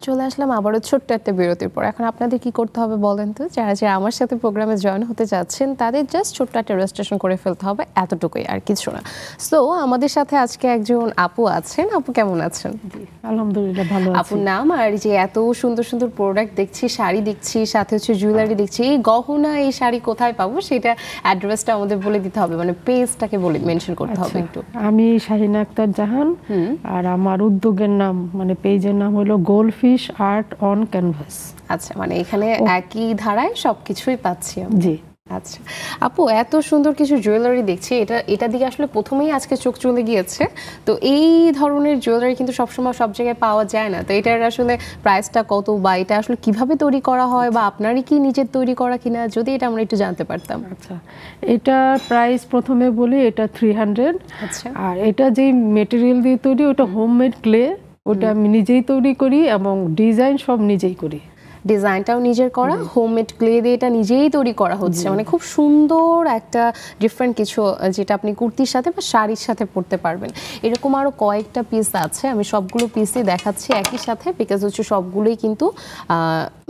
চলে আসলাম আবারও ছোট্ট একটা বিরতির পর। এখন আপনাদের কি করতে হবে বলেন তো? যারা যারা আমার সাথে প্রোগ্রামে জয়েন হতে যাচ্ছেন তাদের জাস্ট ছোট্ট একটা রেজিস্ট্রেশন করে ফেলতে হবে, এতটুকুই, আর কিছু না। সো আমাদের সাথে আজকে একজন আপু আছেন। আপু কেমন আছেন? জি আলহামদুলিল্লাহ ভালো আছি। আপুর নাম আর যে এত সুন্দর সুন্দর প্রোডাক্ট দেখছি, শাড়ি দেখছি, সাথে হচ্ছে জুয়েলারি দেখছি, এই গহনা এই শাড়ি কোথায় পাবো সেটা অ্যাড্রেসটা আমাদের বলে দিতে হবে, মানে পেজটাকে বলে মেনশন করতে হবে একটু। আমি শাহিনা আক্তার জাহান, আর আমার উদ্যোগের নাম মানে পেজের নাম হলো গোল্ডফিশ আর্ট অন ক্যানভাস। আচ্ছা, মানে এখানে একই ধারায় সবকিছুই পাচ্ছি আমি। জি আচ্ছা আপু, এত সুন্দর কিছু জুয়েলারি দেখছি, এটা দিকে আসলে প্রথমেই আজকে চোখ চলে গিয়েছে। তো এই ধরনের জুয়েলারি কিন্তু সবসময় সব জায়গায় পাওয়া যায় না, তো এটার আসলে প্রাইসটা কত, বা এটা আসলে কিভাবে তৈরি করা হয়, বা আপনারই কি নিজের তৈরি করা কিনা, যদি এটা আমরা একটু জানতে পারতাম। আচ্ছা, এটা প্রাইস প্রথমে বলি এটা 300। আচ্ছা, আর এটা যেই মেটেরিয়াল দিয়ে তৈরি ওটা হোমমেড ক্লে, ওটা আমি নিজেই তৈরি করি এবং ডিজাইন সব নিজেই করি। ডিজাইনটাও নিজের করা, হোমমেড ক্লে দিয়ে এটা নিজেই তৈরি করা হচ্ছে, মানে খুব সুন্দর একটা ডিফারেন্ট কিছু, যেটা আপনি কুর্তির সাথে বা শাড়ির সাথে পরতে পারবেন। এরকম আরও কয়েকটা পিস আছে, আমি সবগুলো পিসই দেখাচ্ছি একই সাথে, বিকজ হচ্ছে সবগুলোই কিন্তু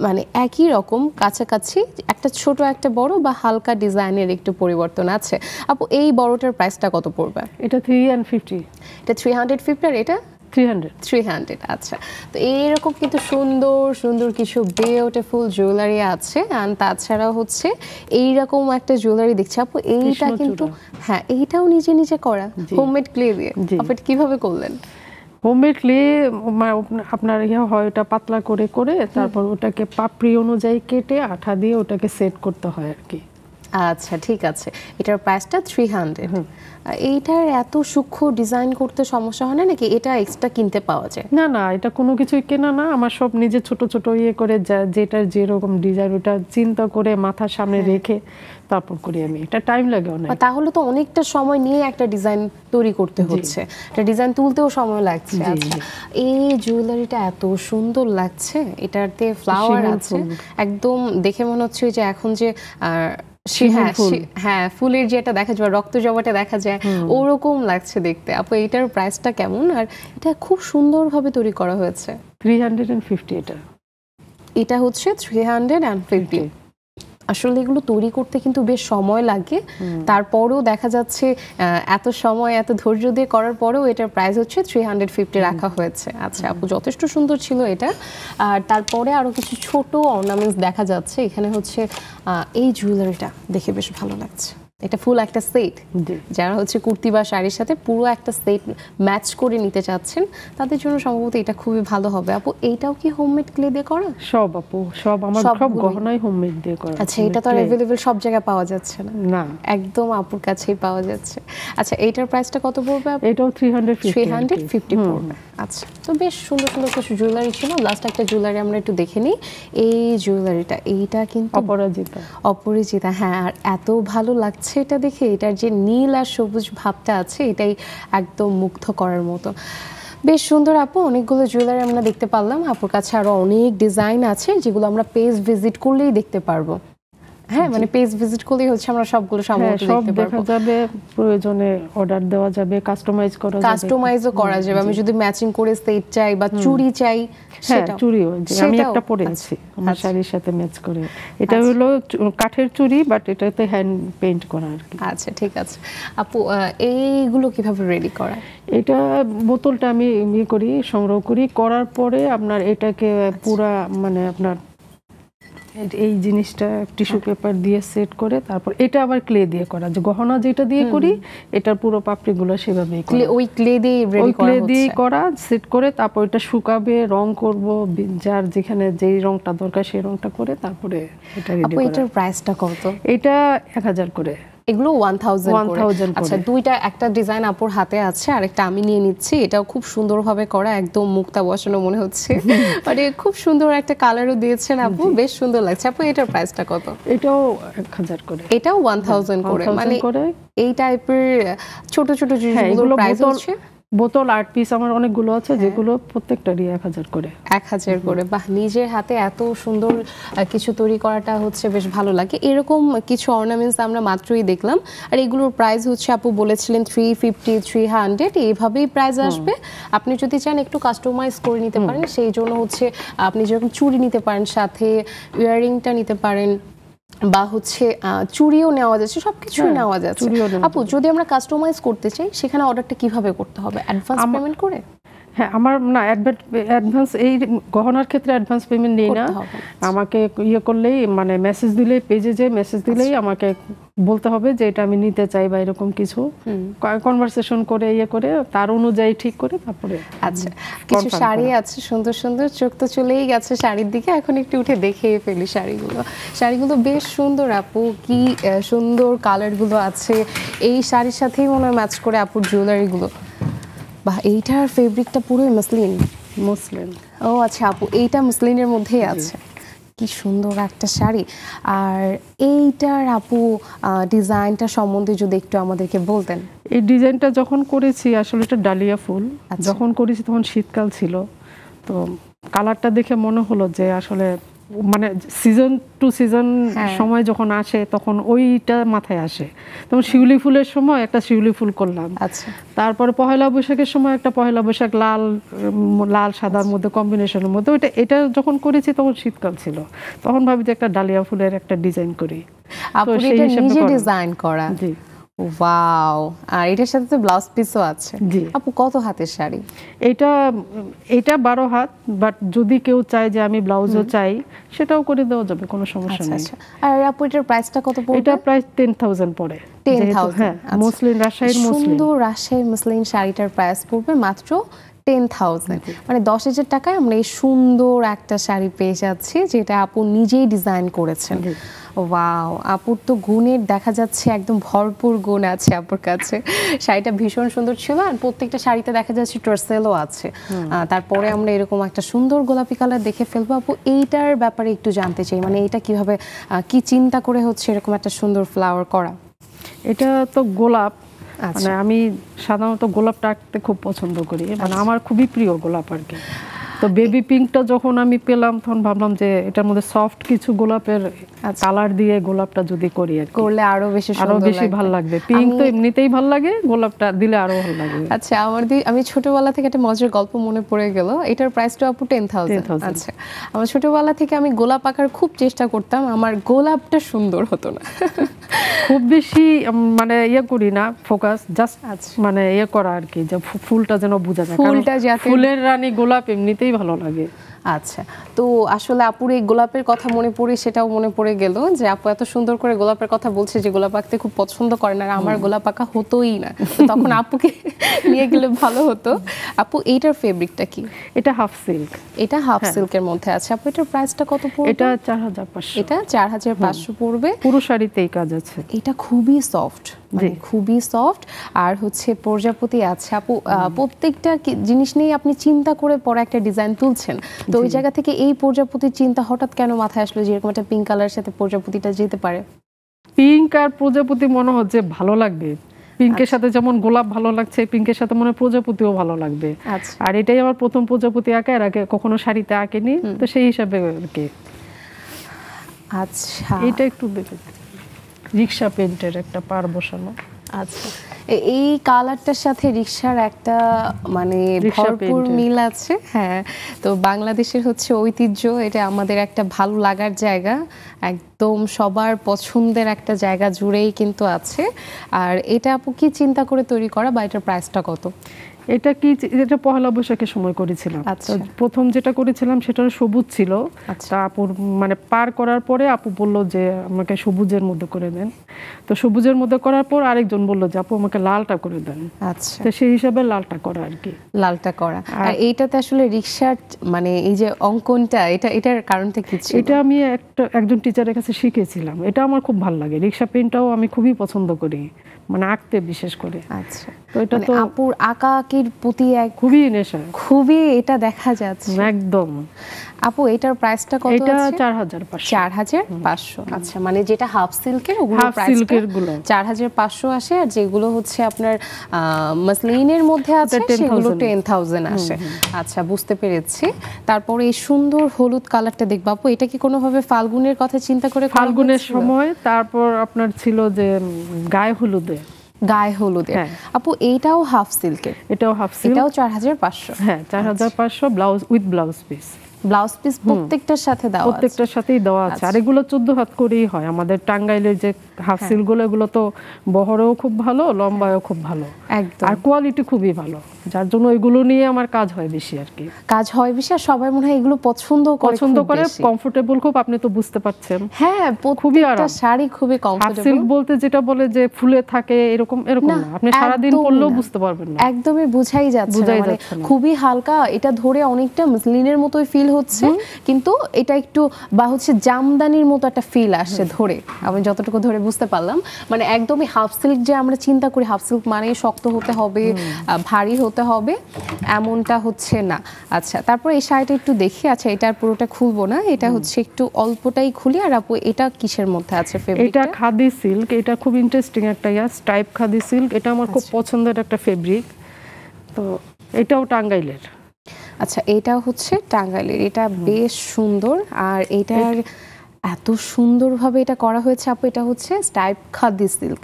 মানে একই রকম কাছাকাছি, একটা ছোট একটা বড় বা হালকা ডিজাইনের একটু পরিবর্তন আছে। আপু এই বড়টার প্রাইসটা কত পড়বে? এটা 350। এটা 350 আর এটা 300। আচ্ছা, তো এইরকম কিন্তু সুন্দর সুন্দর কিছু বিউটিফুল জুয়েলারি আছে। আর তাছাড়াও হচ্ছে এইরকম একটা জুয়েলারি দেখছি আপু, এইটা কিন্তু হ্যাঁ এইটাও নিজে নিজে করা হোমমেড ক্লে দিয়ে। আপনি কিভাবে করলেন? হোমমেড ক্লে আপনার হয় ওটা পাতলা করে করে তারপর ওটাকে পাপড়ি অনুযায়ী কেটে আঠা দিয়ে ওটাকে সেট করতে হয় আর কি। আচ্ছা ঠিক আছে, এটার প্রাইসটা 300। এইটার এত সূক্ষ্ম ডিজাইন করতে সমস্যা হয় না নাকি? এটা এক্সট্রা কিনতে পাওয়া যায়? না না, এটা কোনো কিছুই কেনা না, আমার সব নিজে ছোট ছোট করে যেটা যেরকম ডিজাইন ওটা চিন্তা করে মাথার সামনে রেখে তারপর করি আমি। এটা টাইম লাগে অনেক। তাহলে তো অনেকটা সময় নিয়ে একটা ডিজাইন তৈরি করতে হচ্ছে, একটা ডিজাইন তুলতেও সময় লাগছে। আচ্ছা, এই জুয়েলারিটা এত সুন্দর লাগছে, এটাতে ফ্লাওয়ার আছে একদম, দেখে মনে হচ্ছে যে এখন যে হ্যাঁ ফুলের যেটা দেখা যায়, রক্ত জবাটা দেখা যায়, ওরকম লাগছে দেখতে। আপু এটার প্রাইসটা কেমন? আর এটা খুব সুন্দরভাবে তৈরি করা হয়েছে। 350। এটা হচ্ছে 350। আসলে এগুলো তৈরি করতে কিন্তু বেশ সময় লাগে, তারপরেও দেখা যাচ্ছে এত সময় এত ধৈর্য দিয়ে করার পরেও এটার প্রাইস হচ্ছে 350 রাখা হয়েছে। আচ্ছা আপু, যথেষ্ট সুন্দর ছিল এটা। আর তারপরে আরো কিছু ছোট অর্নামেন্টস দেখা যাচ্ছে এখানে। হচ্ছে এই জুয়েলারিটা দেখে বেশ ভালো লাগছে, এটা ফুল একটা সেট। যারা হচ্ছে কুর্তি বা শাড়ির সাথে পুরো একটা সেট ম্যাচ করে নিতে চাচ্ছেন তাদের জন্য সম্ভবত এটা খুবই ভালো হবে। আপু এইটাও কি হোমমেড ক্লে দিয়ে করা? সব আপু, সব আমার সব গহনাই হোমমেড দিয়ে করা। আচ্ছা, এটা তো আর अवेलेबल সব জায়গায় পাওয়া যাচ্ছে না। না, একদম আপুর কাছেই পাওয়া যাচ্ছে। আচ্ছা, এইটার প্রাইসটা কত পড়বে? এটাও 350 পড়বে। আচ্ছা, তো বেশ সুন্দর সুন্দর কিছু জুয়েলারি ছিল। লাস্ট একটা জুয়েলারি আমরা একটু দেখে নিই। এই জুয়েলারিটা, এইটা কিন্তু অপরাজিতা। হ্যাঁ, আর এত ভালো লাগছে এটা দেখে, এটার যে নীল আর সবুজ ভাবটা আছে এটাই একদম মুগ্ধ করার মতো। বেশ সুন্দর আপু, অনেকগুলো জুয়েলারি আমরা দেখতে পারলাম। আপুর কাছে আরো অনেক ডিজাইন আছে যেগুলো আমরা পেজ ভিজিট করলেই দেখতে পারবো। হ্যাঁ, মানে পেজ ভিজিট করলেই হচ্ছে আমরা সবগুলো সম্ভবত দেখতে পারবো। দেখা যাবে, প্রয়োজনে অর্ডার দেওয়া যাবে, কাস্টমাইজও করা যাবে। আমি যদি ম্যাচিং করে সেট চাই বা চুড়ি চাই, সেটা চুড়িও আমি একটা পরে আছি আমার শাড়ির সাথে ম্যাচ করে। এটা হলো কাঠের চুড়ি, বাট এটাতে হ্যান্ড পেইন্ট করা আর কি। আচ্ছা ঠিক আছে আপু, এইগুলো কিভাবে রেডি করা? এটা বোতলটা আমি করি, সংগ্রহ করি, করার পরে আপনার এটাকে পুরা মানে আপনার এই জিনিসটা টিস্যু পেপার দিয়ে সেট করে তারপর এটা আবার ক্লে দিয়ে করা, যে গহনা যেটা দিয়ে করি এটার পুরো পাপড়িগুলো সেভাবেই করা, ওই ক্লে দিয়ে রেডি করা, ক্লে দিয়ে করা, সেট করে তারপর এটা শুকাবে, রং করব, যার যেখানে যেই রংটা দরকার সেই রংটা করে তারপরে এটা রেডি করা। এটার প্রাইসটা কত? এটা 1000 করে। এগুলো 1000 করে। আচ্ছা, দুইটা, একটা ডিজাইন আপুর হাতে আছে আর একটা আমি নিয়ে নিচ্ছি। এটাও খুব সুন্দরভাবে করা, একদম মুক্তা বসানো মনে হচ্ছে, মানে খুব সুন্দর একটা কালারও দিয়েছেন আপু, বেশ সুন্দর লাগছে। আপু এটার প্রাইসটা কত? এটাও 1000 করে। এটাও 1000 করে, মানে এই টাইপের ছোট ছোট জিনিসগুলোর প্রাইস হচ্ছে বোতল 8 পিস আমার অনেকগুলো আছে, যেগুলো প্রত্যেকটারই 1000 করে। 1000 করে। বাহ, নিজের হাতে এত সুন্দর কিছু তৈরি করাটা হচ্ছে বেশ ভালো লাগে। এরকম কিছু অর্নামেন্টস আমরা মাত্রই দেখলাম, আর এগুলোর প্রাইস হচ্ছে আপু বলেছিলেন 350 300, এইভাবেই প্রাইস আসবে। আপনি যদি চান একটু কাস্টমাইজ করে নিতে পারেন, সেই জন্য হচ্ছে আপনি যেরকম চুড়ি নিতে পারেন, সাথে ইয়াররিংটা নিতে পারেন, বা হচ্ছে চুড়িও নেওয়া যাচ্ছে, সবকিছুই নেওয়া যাচ্ছে। আপু যদি আমরা কাস্টমাইজ করতে চাই, সেখানে অর্ডারটা কিভাবে করতে হবে? অ্যাডভান্স পেমেন্ট করে? হ্যাঁ, আমার না অ্যাডভান্স, এই গহনার ক্ষেত্রে অ্যাডভান্স পেমেন্ট নেই না। আমাকে ইয়ে করলেই, মানে মেসেজ দিলেই, পেজে যে মেসেজ দিলেই আমাকে বলতে হবে যে এটা আমি নিতে চাই বা এরকম কিছু, কনভারসেশন করে ইয়ে করে তার অনুযায়ী ঠিক করে তারপরে। আচ্ছা, কিছু শাড়ি আছে সুন্দর সুন্দর, চোখ তো চলেই গেছে শাড়ির দিকে, এখন একটু উঠে দেখে ফেলি শাড়িগুলো বেশ সুন্দর আপু, কি সুন্দর কালারগুলো আছে। এই শাড়ির সাথেই মনে হয় ম্যাচ করে আপুর জুয়েলারিগুলো। বাহ, এইটার ফেব্রিকটা পুরোই মসলিন। ও আচ্ছা আপু, এইটা মসলিনের মধ্যেই আছে। কি সুন্দর একটা শাড়ি। আর এইটার আপু ডিজাইনটা সম্বন্ধে যদি একটু আমাদেরকে বলতেন। এই ডিজাইনটা যখন করেছি, আসলে এটা ডালিয়া ফুল, যখন করেছি তখন শীতকাল ছিল, তো কালারটা দেখে মনে হলো যে আসলে মানে সিজন টু সিজন সময় যখন আসে তখন ওইটা মাথায় আসে। তখন শিউলি ফুলের সময় একটা শিউলি ফুল করলাম, আচ্ছা, তারপরে পহেলা বৈশাখের সময় একটা পহেলা বৈশাখ লাল সাদার মধ্যে কম্বিনেশনের মধ্যে, এটা যখন করেছি তখন শীতকাল ছিল, তখন ভাবি যে একটা ডালিয়া ফুলের একটা ডিজাইন করি। আপু এটা নিজে ডিজাইন করা? জি। ওয়াও, আর এটার সাথে তো ব্লাউজ পিসও আছে। জি। আপু কত হাতের শাড়ি? এটা 12 হাত, বাট যদি কেউ চায় যে আমি ব্লাউজও চাই, সেটাও করে দেওয়া যাবে, কোনো সমস্যা নেই। আর আপু এটার প্রাইসটা কত পড়বে? এটা প্রাইস 10,000 পড়ে। 10,000। হ্যাঁ, মসলিন, রাজশাহীর মসলিন। সুন্দর রাজশাহীর মসলিন শাড়িটার প্রাইস পড়বে মাত্র 10,000, মানে 10,000 টাকায় আমরা এই সুন্দর একটা শাড়ি পেয়ে যাচ্ছি, যেটা আপু নিজেই ডিজাইন করেছেন। ওয়াও, আপুর তো গুণের দেখা যাচ্ছে একদম ভরপুর গুণ আছে আপুর কাছে। শাড়িটা ভীষণ সুন্দর ছিল, আর প্রত্যেকটা শাড়িতে দেখা যাচ্ছে টার্সেলও আছে। তারপরে আমরা এরকম একটা সুন্দর গোলাপি কালার দেখে ফেলবো। আপু এইটার ব্যাপারে একটু জানতে চাই, মানে এটা কিভাবে, কি চিন্তা করে হচ্ছে এরকম একটা সুন্দর ফ্লাওয়ার করা? এটা তো গোলাপ, মানে আমি সাধারণত গোলাপটা আঁকতে খুব পছন্দ করি, মানে আমার খুবই প্রিয় গোলাপ আর কি। তো বেবি পিঙ্কটা যখন আমি পেলাম, তখন ভাবলাম যে এটার মধ্যে সফট কিছু গোলাপের কালার দিয়ে গোলাপটা যদি করি, আর করলে আরো বেশি ভালো লাগবে। পিঙ্ক তো এমনিতেই ভালো লাগে, গোলাপটা দিলে আরো ভালো লাগবে। আচ্ছা, আমি ছোটবেলা থেকে একটা মজার গল্প মনে পড়ে গেল। এটার প্রাইসটা আপু 10,000। আচ্ছা, আমার ছোটবেলা থেকে আমি গোলাপ আঁকার খুব চেষ্টা করতাম, আমার গোলাপটা সুন্দর হতো না। খুব বেশি মানে ইয়ে করি না, ফোকাস জাস্ট মানে ইয়ে করা আর কি, যে ফুলটা যেন বোঝা যায়, ফুলের রানী গোলাপ এমনিতেই ভালো লাগে। আচ্ছা, তো আসলে আপুর এই গোলাপের কথা মনে পড়ে, সেটাও মনে পড়ে গেল যে আপু এত সুন্দর করে গোলাপের কথা বলছে যে গোলাপ আঁকতে খুব পছন্দ করেন, আর আমার গোলাপ আঁকা হতোই না, তখন আপুকে নিয়ে গেলে ভালো হতো। আপু এইটার ফেব্রিকটা কি? এটা হাফ সিল্ক। এটা হাফ সিল্কের মধ্যে আছে। আপু এটার প্রাইসটা কত পড়বে? এটা 4,500। এটা 4,500 পড়বে। পুরো শাড়িতেই কাজ আছে। এটা খুবই সফট, মানে খুবই সফট, আর হচ্ছে প্রজাপতি আছে। আপু প্রত্যেকটা জিনিস নিয়ে আপনি চিন্তা করে পরে একটা ডিজাইন তুলছেন, তো ওই জায়গা থেকে এই প্রজাপতির চিন্তা হঠাৎ কেন মাথায় আসলো যে এরকম একটা পিঙ্ক কালারের সাথে প্রজাপতিটা যেতে পারে? পিঙ্ক আর প্রজাপতি মনে হচ্ছে ভালো লাগবে, পিঙ্কের সাথে যেমন গোলাপ ভালো লাগছে, পিঙ্কের সাথে মনে প্রজাপতিও ভালো লাগবে। আর এটাই আমার প্রথম প্রজাপতি আঁকা, এর আগে কখনো শাড়িতে আঁকেনি, তো সেই হিসাবে আর কি। আচ্ছা, এটা একটু রিক্সা পেইন্টের একটা পার বসানো। আচ্ছা, এই কালারটার সাথে রিক্সার একটা মানে ভরপুর মিল আছে। হ্যাঁ, তো বাংলাদেশের হচ্ছে ঐতিহ্য, এটা আমাদের একটা ভালো লাগার জায়গা, একদম সবার পছন্দের একটা জায়গা জুড়েই কিন্তু আছে। আর এটা আপু কি চিন্তা করে তৈরি করা, বা এটার প্রাইসটা কত? এটা পহেলা বৈশাখের সময় করেছিলাম। প্রথম যেটা করেছিলাম সেটা সবুজ ছিল, তা আপুর মানে পার করার পরে আপু বলল যে আমাকে সবুজের মধ্যে করে দেন, তো সবুজের মধ্যে করার পর আরেকজন বলল যে আপু আমাকে লালটা করে দেন। আচ্ছা, তো সেই হিসাবে লালটা করা আর কি। লালটা করা। আর এইটাতে আসলে রিক্সার মানে এই যে অঙ্কনটা, এটার কারণটা কি ছিল? এটা আমি একজন টিচারের কাছে শিখেছিলাম, এটা আমার খুব ভালো লাগে। রিক্সা পেনটাও আমি খুবই পছন্দ করি, মানে আঁকতে বিশেষ করে। আচ্ছা, তো এটা তো আপুর আঁকাআঁকির প্রতি খুবই নেশা, খুবই এটা দেখা যাচ্ছে একদম। আপু এটার প্রাইসটা কত আছে? এটা 4500। 4500। আচ্ছা, মানে যেটা হাফ সিল্কের ওগুলো হাফ সিল্কের গুলো 4500 আসে, আর যেগুলো হচ্ছে আপনার মাসলিনের মধ্যে আছে সেগুলো 10000 আসে। আচ্ছা, বুঝতে পেরেছি। তারপরে এই সুন্দর হলুদ কালারটা দেখব আপু, এটা কি কোনোভাবে ফাল্গুনের কথা চিন্তা করে? ফাল্গুনের সময়, তারপর আপনার ছিল যে গায়ে হলুদে, গায়ে হলুদে। আপু এইটাও হাফ সিল্কের? এটাও হাফ সিল্ক, এটাও 4500। হ্যাঁ 4500, blouse with blouse piece. Blouse piece প্রত্যেকটার সাথে দেওয়া আছে? প্রত্যেকটার সাথেই দেওয়া আছে। আর এগুলো 14 হাত করেই হয়। আমাদের টাঙ্গাইলের যে হাফ সিল্কগুলো, এগুলো তো বহরেও খুব ভালো, লম্বায়ও খুব ভালো, একদম, আর কোয়ালিটি খুবই ভালো, যার জন্য এগুলো নিয়ে আমার কাজ হয় বেশি আর কি। কাজ হয় বেশি, আর সবাই মনে হয় এগুলো পছন্দ করে, কমফোর্টেবল খুব। আপনি তো বুঝতে পারছেন। হ্যাঁ, খুবই আরাম। শাড়ি খুবই হাফ কমফোর্টেবল। সিল্ক বলতে যেটা বলে যে ফুলে থাকে এরকম না, আপনি সারা দিন পরলেও বুঝতে পারবেন না, একদমই বুঝাই যাচ্ছে না, মানে খুবই হালকা। এটা ধরে অনেকটা মসলিনের মতোই ফিল হচ্ছে, কিন্তু এটা একটু বা হচ্ছে জামদানির মতো একটা ফিল আসছে ধরে, আমি যতটুকু ধরে বুঝতে পারলাম। মানে একদমই হাফ সিল্ক যে আমরা চিন্তা করি হাফ সিল্ক মানে শক্ত হতে হবে, ভারী হতে হবে, এমনটা হচ্ছে না। আচ্ছা, তারপর এই শাড়িটা একটু দেখি। আচ্ছা, এটার পুরোটা খুলবো না, এটা হচ্ছে একটু অল্পটাই খুলি। আর আপু এটা কিসের মধ্যে আছে ফেব্রিকটা? এটা খাদি সিল্ক। এটা খুব ইন্টারেস্টিং একটা স্টাইপ খাদি সিল্ক। এটা আমার খুব পছন্দের একটা ফেব্রিক। তো এটাও টাঙ্গাইলের। আচ্ছা, এটাও হচ্ছে টাঙ্গাইলের। এটা বেশ সুন্দর, আর এটার এত সুন্দরভাবে এটা করা হয়েছে আপু। এটা হচ্ছে স্টাইপ খাদি সিল্ক।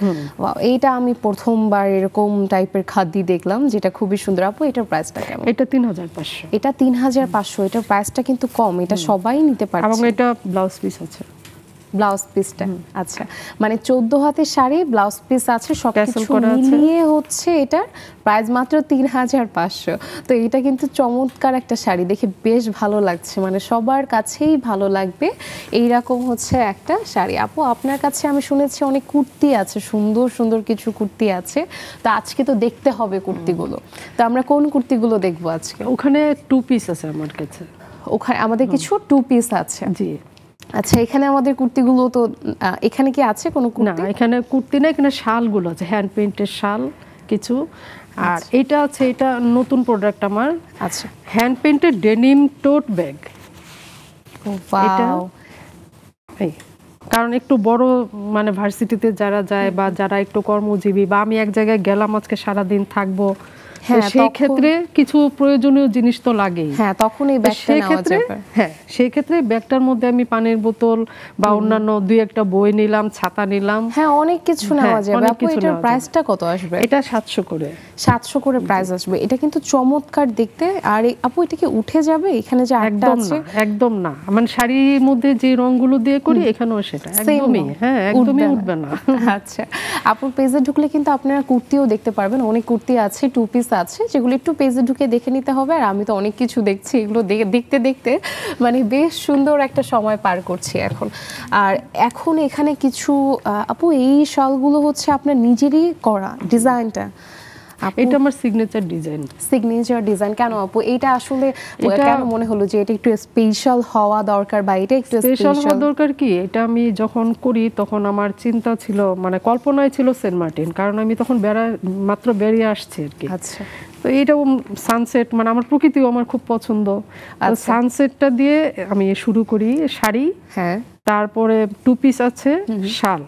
এইটা আমি প্রথমবার এরকম টাইপের খাদি দেখলাম, যেটা খুবই সুন্দর। আপু এটার প্রাইসটা কেমন? এটা 3500। এটা 3500। এটার প্রাইসটা কিন্তু কম, এটা সবাই নিতে পারছে। এবং এটা ব্লাউজ পিস আছে, ব্লাউজ পিসটা। আচ্ছা, মানে 14 হাতের শাড়ি, ব্লাউজ পিস আছে, সবকিছু মিলিয়ে হচ্ছে এটার প্রাইস মাত্র 3500। তো এটা কিন্তু চমৎকার একটা শাড়ি, দেখে বেশ ভালো লাগছে, মানে সবার কাছেই ভালো লাগবে এইরকম হচ্ছে একটা শাড়ি। আপু আপনার কাছে আমি শুনেছি অনেক কুর্তি আছে, সুন্দর সুন্দর কিছু কুর্তি আছে, তো আজকে তো দেখতে হবে কুর্তিগুলো। তো আমরা কোন কুর্তিগুলো দেখবো আজকে? ওখানে 2 পিস আছে আমার কাছে। ওখানে আমাদের কিছু 2 পিস আছে? জি। আচ্ছা, এখানে আমাদের কুর্তিগুলো তো, এখানে কি আছে কোনো কুর্তি? না, এখানে কুর্তি না, এখানে শালগুলো আছে, হ্যান্ড প্রিন্টের শাল কিছু। আর এটা আছে, এটা নতুন প্রোডাক্ট আমার। আচ্ছা, হ্যান্ড প্রিন্টের ডেনিম টোট ব্যাগ। এটা কারণ একটু বড় মানে ভার্সিটিতে যারা যায় বা যারা একটু কর্মজীবী, বা আমি এক জায়গায় গেলাম আজকে সারাদিন থাকবো, সেই ক্ষেত্রে কিছু প্রয়োজনীয় জিনিস তো লাগেই। হ্যাঁ, তখন এই ব্যাগটা নেওয়া যাবে। হ্যাঁ, সেই ক্ষেত্রে ব্যাগটার মধ্যে আমি পানির বোতল বা অন্যান্য 2-1টা বই নিলাম, ছাতা নিলাম। হ্যাঁ, অনেক কিছু নেওয়া যাবে। আপু এটার প্রাইসটা কত আসবে? এটা 700 করে। 700 করে প্রাইস আসবে। এটা কিন্তু চমৎকার দেখতে। আর আপু এটা কি উঠে যাবে? এখানে যে আটটা আছে একদম না, মানে শাড়ির মধ্যে যে রংগুলো দিয়ে করি এখানেও সেটা একদমই, হ্যাঁ, একদমই উঠবে না। আচ্ছা, আপুর পেজে ঢুকলে কিন্তু আপনারা কুর্তিও দেখতে পারবেন, অনেক কুর্তি আছে, 2 পিস আছে, যেগুলো একটু পেজে ঢুকে দেখে নিতে হবে। আর আমি তো অনেক কিছু দেখছি, এগুলো দেখতে দেখতে মানে বেশ সুন্দর একটা সময় পার করছি এখন। আর এখন এখানে কিছু আপু এই শালগুলো হচ্ছে আপনার নিজেরই করা ডিজাইনটা? এটা আমার সিগনেচার ডিজাইন। সিগনেচার ডিজাইন কেন আপু? এটা আসলে কেন মনে হলো যে এটা একটু স্পেশাল হওয়া দরকার, বা এটা একটু স্পেশাল হওয়া দরকার? কি, এটা আমি যখন করি তখন আমার চিন্তা ছিল, মানে কল্পনায় ছিল সেন্ট মার্টিন, কারণ আমি তখন মাত্র বেরিয়ে আসছি আর কি। আচ্ছা, তো এইটাও সানসেট, মানে আমার প্রকৃতিও আমার খুব পছন্দ। সানসেটটা দিয়ে আমি শুরু করি শাড়ি, হ্যাঁ, তারপরে 2 পিস আছে, শাল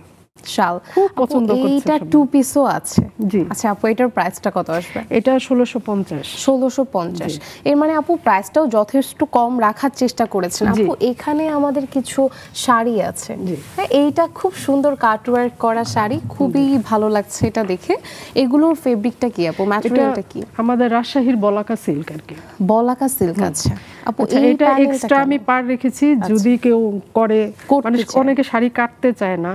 খুব পছন্দ করছি। এইটা 2 পিসও আছে? জি। আচ্ছা আপু, এটার প্রাইসটা কত আসবে? এটা 1650। 1650। এর মানে আপু প্রাইসটাও যথেষ্ট কম রাখার চেষ্টা করেছেন। আপু এখানে আমাদের কিছু শাড়ি আছে, হ্যাঁ, এইটা খুব সুন্দর কাটওয়ার্ক করা শাড়ি, খুবই ভালো লাগছে এটা দেখে। এগুলোর ফেব্রিকটা কি আপু, ম্যাটেরিয়ালটা কি? আমাদের রাজশাহীর বলাকা সিল্ক আর কি। বলাকা সিল্ক। আচ্ছা আপু, এটা এক্সট্রা আমি পার রেখেছি, যদি কেউ করে, মানে অনেকে শাড়ি কাটতে চায় না,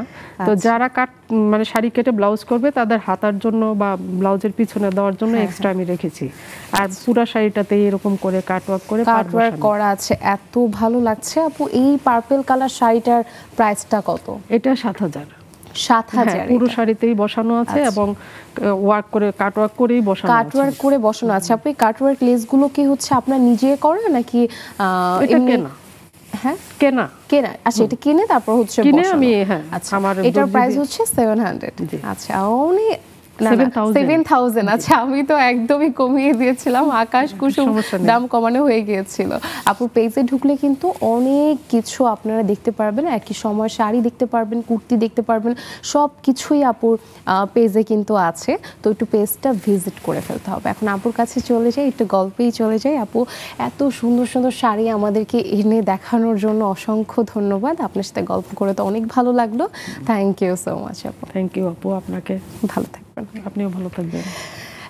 তো যারা মানে শাড়ি কেটে ব্লাউজ করবে তাদের হাতার জন্য বা ব্লাউজের পিছনে দেওয়ার জন্য এক্সট্রা আমি রেখেছি। আর পুরো শাড়িটাতে এরকম করে কাটওয়ার্ক করা আছে, এত ভালো লাগছে। আপু এই পার্পল কালার শাড়িটার প্রাইসটা কত? এটা 7000। 7000 পুরো শাড়িতেই বসানো আছে, এবং ওয়ার্ক করে কাটওয়ার্ক করেই বসানো আছে। কাটওয়ার্ক করে বসানো আছে। আপনি কাটওয়ার্ক লেসগুলো কি হচ্ছে আপনার নিজে করেন নাকি এটা কেনা? হ্যাঁ কেনা কেনা, আচ্ছা এটা কিনে তারপর হচ্ছে কিনে বসানো। আমি, হ্যাঁ, আচ্ছা আমার এটার দর্জি প্রাইস দিয়ে- হচ্ছে 700। জি। আচ্ছা অনেক 7,000 7,000। আচ্ছা আমি তো একদমই কমিয়ে দিয়েছিলাম, আকাশ কুসুম সমস্যা নেই। দাম কমানো হয়ে গিয়েছিল। আপুর পেজে ঢুকলে কিন্তু অনেক কিছু আপনারা দেখতে পারবেন, একই সময় শাড়ি দেখতে পারবেন, কুর্তি দেখতে পারবেন, সব কিছুই আপুর পেজে কিন্তু আছে। তো একটু পেজটা ভিজিট করে ফেলতে হবে। এখন আপুর কাছে চলে যাই, একটু গল্পেই চলে যাই। আপু এত সুন্দর সুন্দর শাড়ি আমাদেরকে এনে দেখানোর জন্য অসংখ্য ধন্যবাদ। আপনার সাথে গল্প করে তো অনেক ভালো লাগলো। থ্যাংক ইউ সো মাচ আপু। থ্যাংক ইউ আপু, আপনাকে। ভালো থাকবেন। আপনিও ভালো থাকবেন।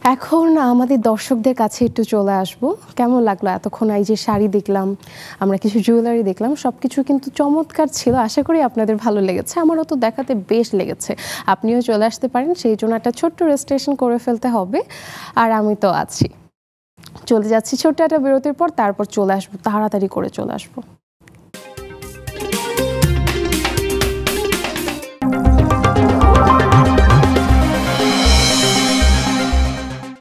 এখন আমাদের দর্শকদের কাছে একটু চলে আসব। কেমন লাগলো এতক্ষণ এই যে শাড়ি দেখলাম, আমরা কিছু জুয়েলারি দেখলাম, সব কিছু কিন্তু চমৎকার ছিল। আশা করি আপনাদের ভালো লেগেছে, আমারও তো দেখাতে বেশ লেগেছে। আপনিও চলে আসতে পারেন, সেই জন্য একটা ছোট্ট রেজিস্ট্রেশন করে ফেলতে হবে। আর আমি তো আছি, চলে যাচ্ছি ছোট্ট একটা বিরতির পর, তারপর চলে আসবো, তাড়াতাড়ি করে চলে আসবো।